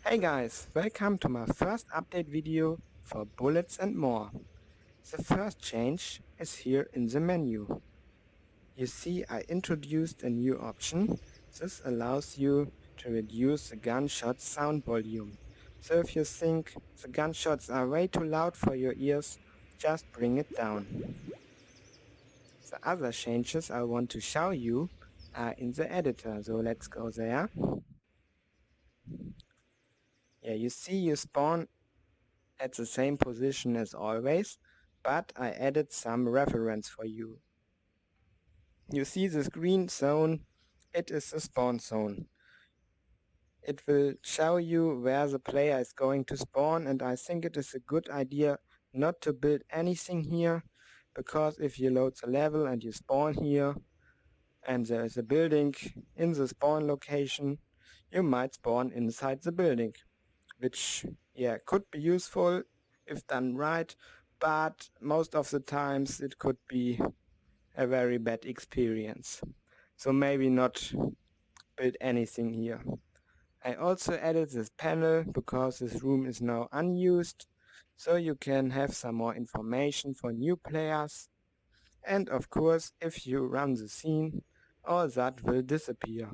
Hey guys, welcome to my first update video for Bullets and More. The first change is here in the menu. You see I introduced a new option. This allows you to reduce the gunshot sound volume. So if you think the gunshots are way too loud for your ears, just bring it down. The other changes I want to show you are in the editor, so let's go there. Yeah, you see you spawn at the same position as always, but I added some reference for you. You see this green zone, it is the spawn zone. It will show you where the player is going to spawn, and I think it is a good idea not to build anything here, because if you load the level and you spawn here and there is a building in the spawn location, you might spawn inside the building, which could be useful if done right, but most of the times it could be a very bad experience. So maybe not build anything here. I also added this panel because this room is now unused, so you can have some more information for new players. And of course, if you run the scene, all that will disappear.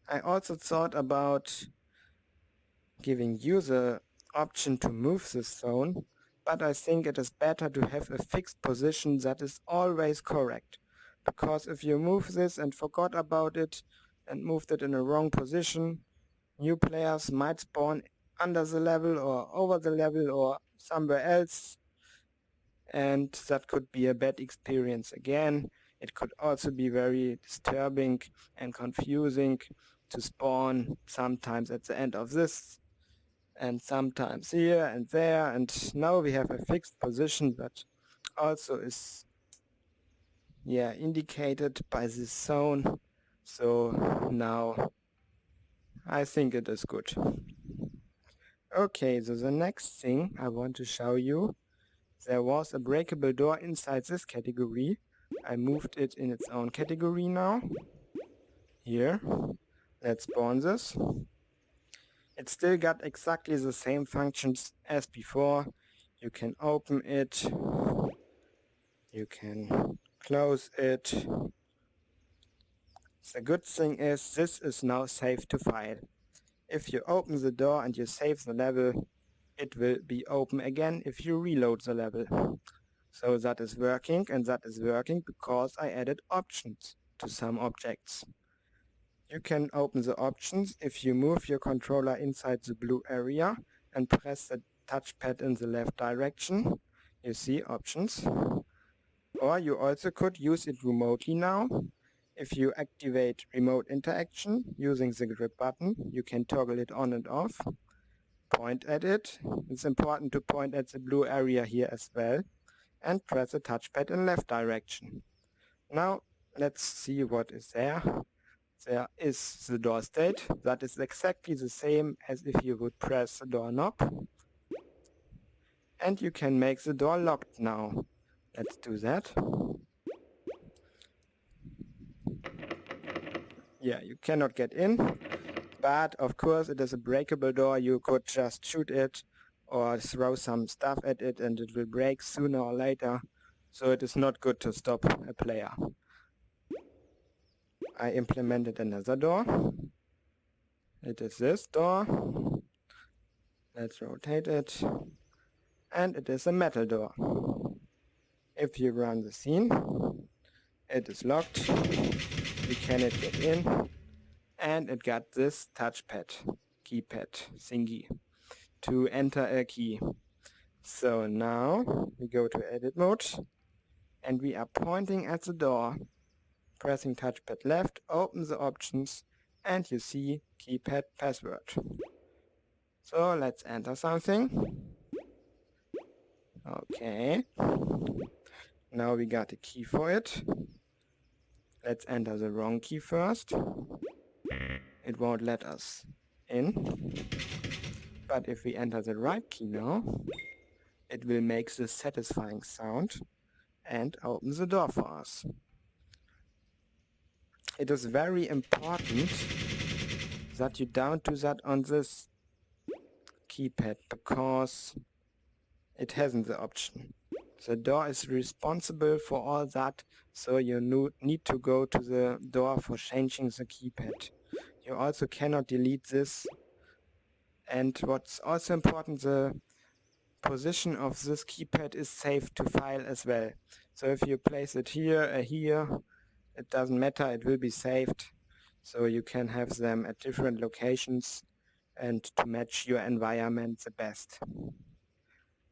I also thought about giving you the option to move this zone, but I think it is better to have a fixed position that is always correct. Because if you move this and forgot about it and moved it in a wrong position, new players might spawn under the level or over the level or somewhere else, and that could be a bad experience again. It could also be very disturbing and confusing to spawn sometimes at the end of this and sometimes here and there, and now we have a fixed position that also is indicated by this zone. So now I think it is good. Okay, so the next thing I want to show you, there was a breakable door inside this category. I moved it in its own category now. Here, let's spawn this. It still got exactly the same functions as before. You can open it, you can close it. The good thing is this is now safe to file. If you open the door and you save the level, it will be open again if you reload the level. So that is working, and that is working because I added options to some objects. You can open the options if you move your controller inside the blue area and press the touchpad in the left direction. You see options. Or you also could use it remotely now. If you activate remote interaction using the grip button, you can toggle it on and off. Point at it. It's important to point at the blue area here as well. And press the touchpad in left direction. Now let's see what is there. There is the door state. That is exactly the same as if you would press the doorknob. And you can make the door locked now. Let's do that. Yeah, you cannot get in, but of course it is a breakable door. You could just shoot it or throw some stuff at it and it will break sooner or later. So it is not good to stop a player. I implemented another door. It is this door. Let's rotate it. And it is a metal door. If you run the scene, it is locked. You cannot get in. And it got this touchpad, keypad thingy, to enter a key. So now we go to edit mode and we are pointing at the door, pressing touchpad left, open the options, and you see keypad password. So let's enter something. Okay. Now we got a key for it. Let's enter the wrong key first. It won't let us in. But if we enter the right key now, it will make this satisfying sound and open the door for us. It is very important that you don't do that on this keypad because it hasn't the option. The door is responsible for all that, so you need to go to the door for changing the keypad. You also cannot delete this, and what's also important, the position of this keypad is saved to file as well. So if you place it here or here, it doesn't matter, it will be saved, so you can have them at different locations and to match your environment the best.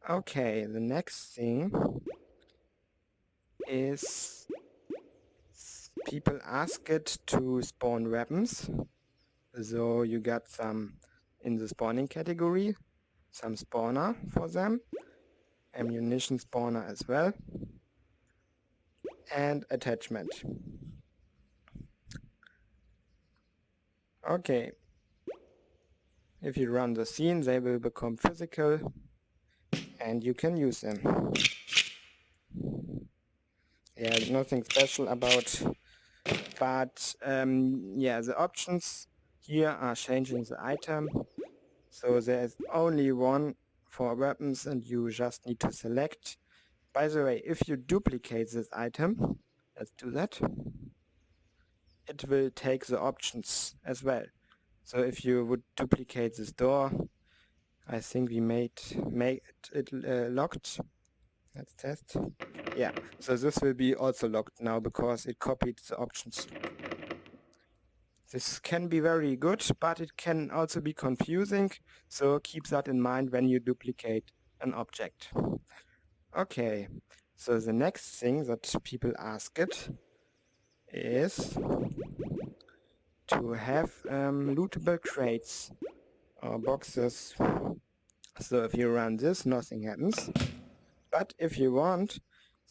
Okay, the next thing is people ask it to spawn weapons. So you got some in the spawning category, some spawner for them, ammunition spawner as well, and attachment. Okay, if you run the scene, they will become physical and you can use them. Yeah, nothing special about, but yeah, the options here are changing the item. So there is only one for weapons and you just need to select. By the way, if you duplicate this item, let's do that, it will take the options as well. So if you would duplicate this door, I think we made it locked. Let's test. Yeah, so this will be also locked now because it copied the options. This can be very good, but it can also be confusing, so keep that in mind when you duplicate an object. Okay, so the next thing that people ask it is to have lootable crates or boxes. So if you run this, nothing happens. But if you want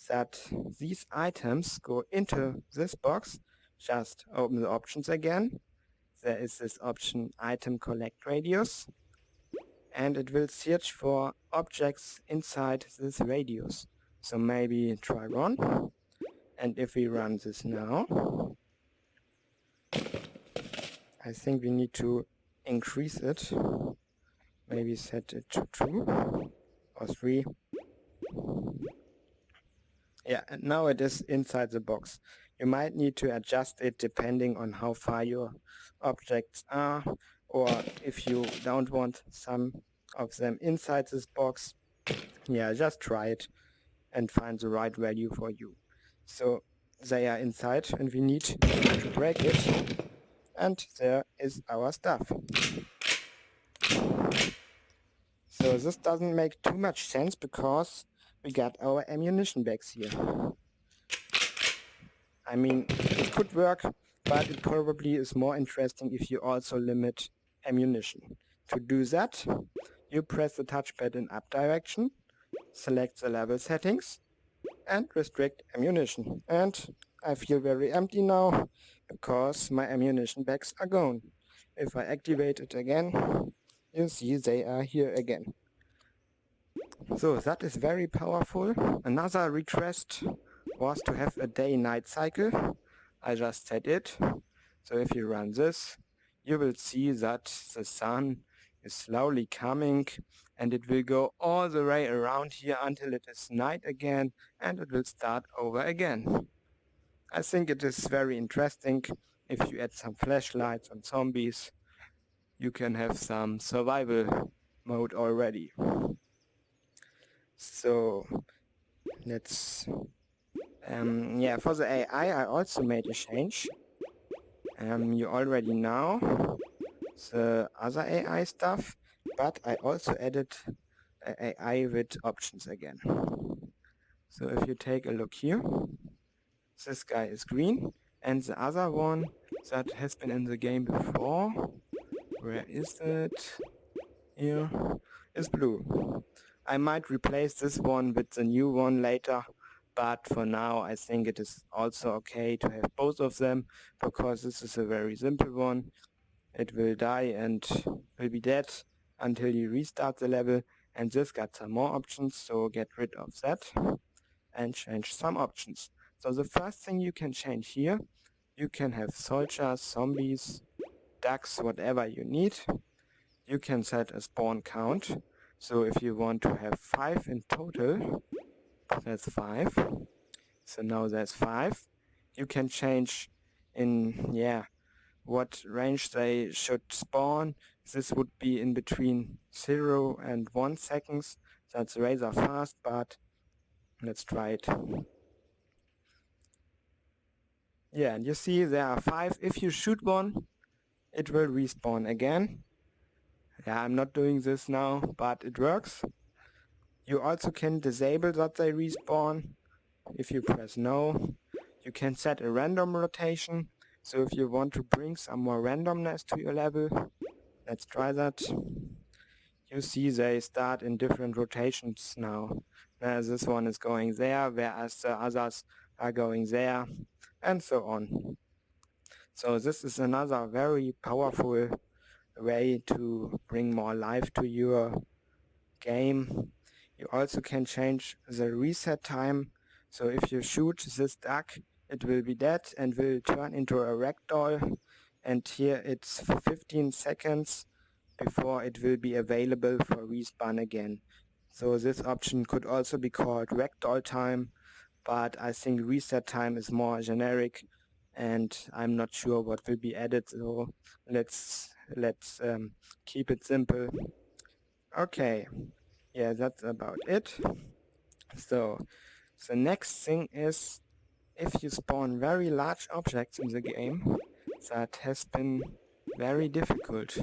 that these items go into this box, just open the options again. There is this option item collect radius, and it will search for objects inside this radius. So maybe try one, and if we run this now, I think we need to increase it. Maybe set it to 2 or 3. Yeah, and now it is inside the box. You might need to adjust it depending on how far your objects are, or if you don't want some of them inside this box, yeah, just try it and find the right value for you. So they are inside and we need to break it, and there is our stuff. So this doesn't make too much sense because we got our ammunition bags here. I mean, it could work, but it probably is more interesting if you also limit ammunition. To do that, you press the touchpad in up direction, select the level settings, and restrict ammunition. And I feel very empty now, because my ammunition bags are gone. If I activate it again, you see they are here again. So that is very powerful. Another request was to have a day-night cycle. I just set it. So if you run this, you will see that the sun is slowly coming and it will go all the way around here until it is night again and it will start over again. I think it is very interesting. If you add some flashlights and zombies, you can have some survival mode already. So let's yeah, for the AI I also made a change. You already know the other AI stuff, but I also added AI with options again. So if you take a look here, this guy is green, and the other one that has been in the game before, where is it? Here, is blue. I might replace this one with the new one later, but for now I think it is also okay to have both of them, because this is a very simple one. It will die and will be dead until you restart the level, and this got some more options, so get rid of that and change some options. So the first thing you can change here, you can have soldiers, zombies, ducks, whatever you need. You can set a spawn count. So if you want to have 5 in total, that's 5. So now there's 5. You can change in, what range they should spawn. This would be in between 0 and 1 seconds. That's rather fast, but let's try it. Yeah, and you see there are 5. If you shoot one, it will respawn again. Yeah, I'm not doing this now, but it works. You also can disable that they respawn. If you press no, you can set a random rotation. So if you want to bring some more randomness to your level, let's try that. You see they start in different rotations now. This one is going there, whereas the others are going there, and so on. So this is another very powerful way to bring more life to your game. You also can change the reset time. So if you shoot this duck, it will be dead and will turn into a ragdoll. And here it's 15 seconds before it will be available for respawn again. So this option could also be called ragdoll time, but I think reset time is more generic and I'm not sure what will be added, so let's keep it simple. Okay, yeah, that's about it. So the next thing is, if you spawn very large objects in the game, that has been very difficult.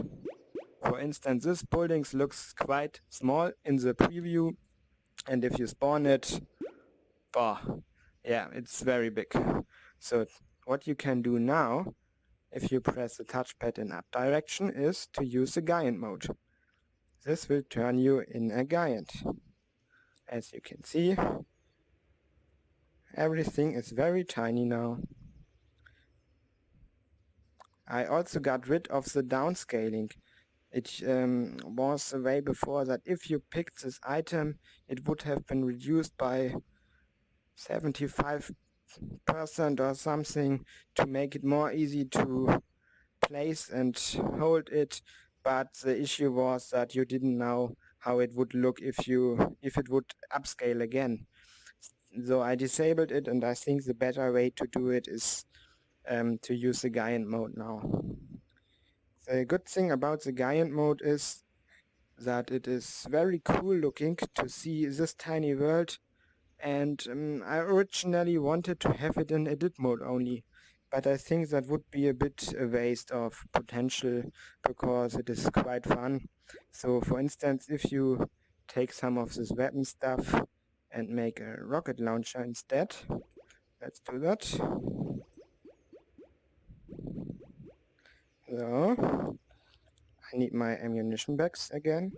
For instance, this building looks quite small in the preview, and if you spawn it, yeah, it's very big. So what you can do now, if you press the touchpad in up direction, is to use the giant mode. This will turn you in a giant. As you can see, everything is very tiny now. I also got rid of the downscaling. It was the way before that if you picked this item, it would have been reduced by 75% or something to make it more easy to place and hold it, but the issue was that you didn't know how it would look if it would upscale again. So I disabled it, and I think the better way to do it is to use the giant mode now. The good thing about the giant mode is that it is very cool looking to see this tiny world, and I originally wanted to have it in edit mode only, but I think that would be a bit a waste of potential because it is quite fun. So for instance, if you take some of this weapon stuff and make a rocket launcher instead, let's do that. So, I need my ammunition bags again.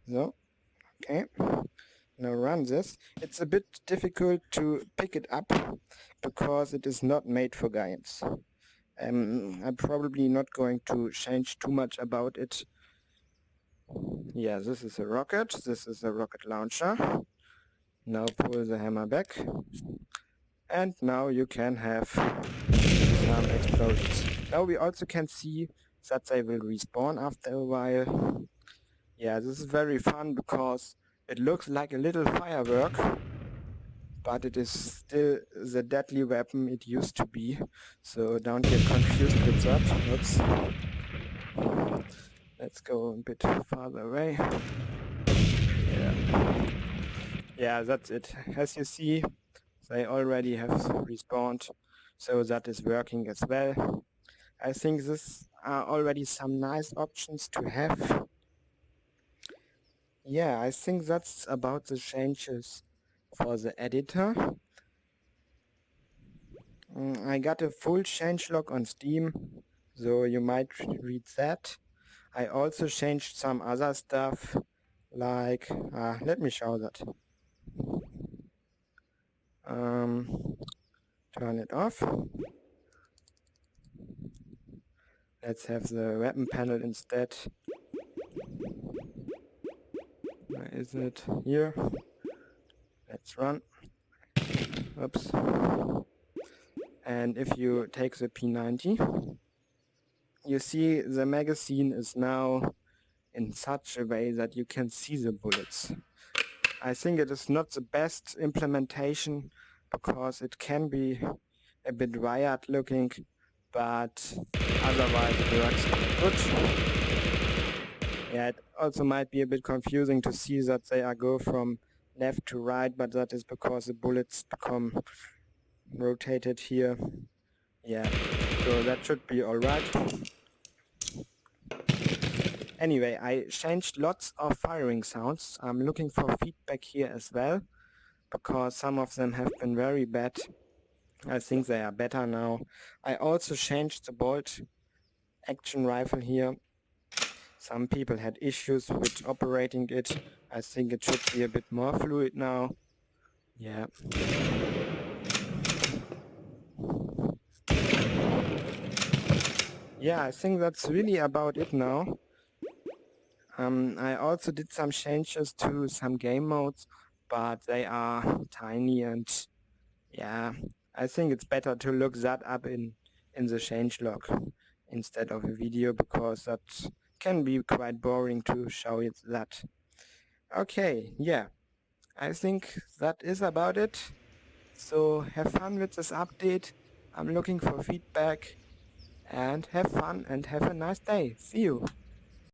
So, okay. Now run this. It's a bit difficult to pick it up because it is not made for giants. I'm probably not going to change too much about it. Yeah, this is a rocket. This is a rocket launcher. Now pull the hammer back. And now you can have some explosions. Now we also can see that they will respawn after a while. Yeah, this is very fun because it looks like a little firework, but it is still the deadly weapon it used to be, so don't get confused with that. Let's go a bit farther away. Yeah, that's it. As you see, they already have respawned, so that is working as well. I think these are already some nice options to have. Yeah, I think that's about the changes for the editor. I got a full changelog on Steam, so you might read that. I also changed some other stuff, like, let me show that. Turn it off. Let's have the weapon panel instead. Where is it? Here. Let's run. Oops. And if you take the P90, you see the magazine is now in such a way that you can see the bullets. I think it is not the best implementation because it can be a bit wired looking, but otherwise it works quite good. Yeah, it also might be a bit confusing to see that they go from left to right, but that is because the bullets become rotated here. Yeah, so that should be alright. Anyway, I changed lots of firing sounds. I'm looking for feedback here as well, because some of them have been very bad. I think they are better now. I also changed the bolt action rifle here. Some people had issues with operating it. I think it should be a bit more fluid now. Yeah. Yeah, I think that's really about it now. I also did some changes to some game modes, but they are tiny, and yeah, I think it's better to look that up in the changelog instead of a video, because that can be quite boring to show it that. Okay, yeah, I think that is about it. So have fun with this update. I'm looking for feedback, and have fun and have a nice day. See you.